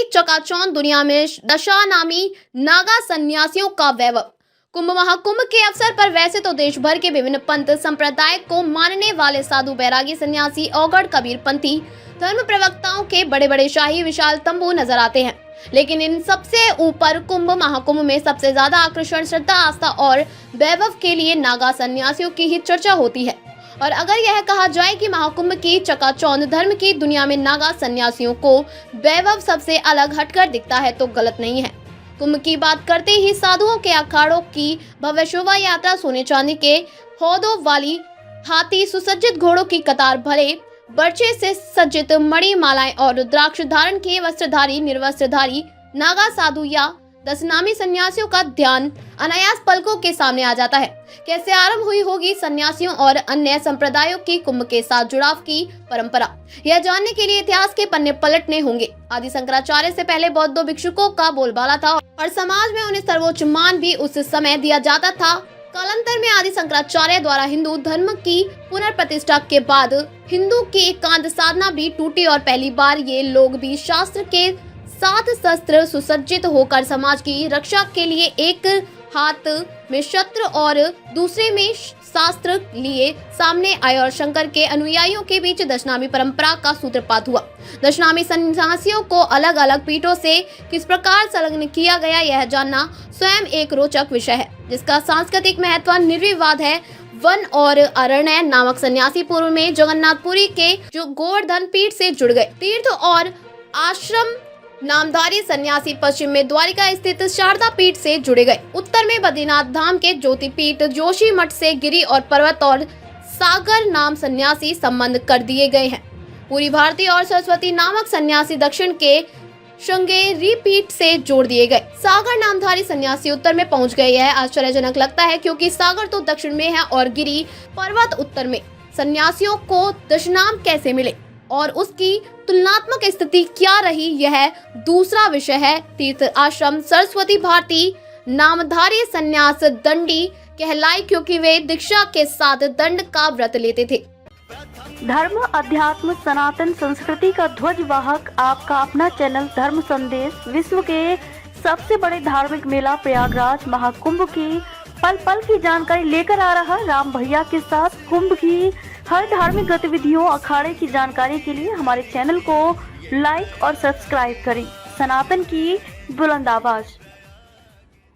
चकाचौंध दुनिया में दशा नामी नागा सन्यासियों का वैभव। कुंभ महाकुंभ के अवसर पर वैसे तो देश भर के विभिन्न पंथ संप्रदाय को मानने वाले साधु, बैरागी, सन्यासी, औगड़, कबीर पंथी धर्म प्रवक्ताओं के बड़े बड़े शाही विशाल तंबू नजर आते हैं, लेकिन इन सबसे ऊपर कुंभ महाकुंभ में सबसे ज्यादा आकर्षण, श्रद्धा, आस्था और वैभव के लिए नागा सन्यासियों की ही चर्चा होती है। और अगर यह कहा जाए कि महाकुंभ की चकाचौंध धर्म की दुनिया में नागा सन्यासियों को वैभव सबसे अलग हटकर दिखता है तो गलत नहीं है। कुंभ की बात करते ही साधुओं के अखाड़ों की भव्य शोभा यात्रा, सोने चांदी के हौदों वाली हाथी, सुसज्जित घोड़ों की कतार, भरे बर्छे से सज्जित मणि मालाएं और रुद्राक्ष धारण किए वस्त्रधारी निर्वस्त्रधारी नागा साधु या दशनामी सन्यासियों का ध्यान अनायास पलकों के सामने आ जाता है। कैसे आरंभ हुई होगी सन्यासियों और अन्य संप्रदायों की कुंभ के साथ जुड़ाव की परंपरा, यह जानने के लिए इतिहास के पन्ने पलटने होंगे। आदि शंकराचार्य से पहले बौद्ध भिक्षुकों का बोलबाला था और समाज में उन्हें सर्वोच्च मान भी उस समय दिया जाता था। कालांतर में आदि शंकराचार्य द्वारा हिंदू धर्म की पुनर्प्रतिष्ठा के बाद हिंदू की एकांत साधना भी टूटी और पहली बार ये लोग भी शास्त्र के साथ शस्त्र सुसज्जित होकर समाज की रक्षा के लिए एक हाथ में शस्त्र और दूसरे में शास्त्र लिए सामने आए और शंकर के अनुयायियों के बीच दशनामी परंपरा का सूत्रपात हुआ। दशनामी सन्यासियों को अलग अलग पीठों से किस प्रकार संलग्न किया गया, यह जानना स्वयं एक रोचक विषय है, जिसका सांस्कृतिक महत्व निर्विवाद है। वन और अरण्य नामक सन्यासी पूर्व में जगन्नाथपुरी के जो गोवर्धन पीठ से जुड़ गए। तीर्थ और आश्रम नामधारी सन्यासी पश्चिम में द्वारिका स्थित शारदा पीठ से जुड़े गए। उत्तर में बद्रीनाथ धाम के ज्योति पीठ जोशी मठ से गिरी और पर्वत और सागर नाम सन्यासी संबंध कर दिए गए हैं। पूरी भारती और सरस्वती नामक सन्यासी दक्षिण के श्रृंगेरी पीठ से जोड़ दिए गए। सागर नामधारी सन्यासी उत्तर में पहुंच गए। यह आश्चर्यजनक लगता है क्योंकि सागर तो दक्षिण में है और गिरी पर्वत उत्तर में। सन्यासियों को दशनाम कैसे मिले और उसकी तुलनात्मक स्थिति क्या रही, यह दूसरा विषय है। तीर्थ आश्रम सरस्वती भारती नामधारी सन्यास दंडी कहलाए क्योंकि वे दीक्षा के साथ दंड का व्रत लेते थे। धर्म, अध्यात्म, सनातन संस्कृति का ध्वजवाहक आपका अपना चैनल धर्म संदेश विश्व के सबसे बड़े धार्मिक मेला प्रयागराज महाकुंभ की पल पल की जानकारी लेकर आ रहा राम भैया के साथ। कुंभ की हर धार्मिक गतिविधियों, अखाड़े की जानकारी के लिए हमारे चैनल को लाइक और सब्सक्राइब करें। सनातन की बुलंद आवाज।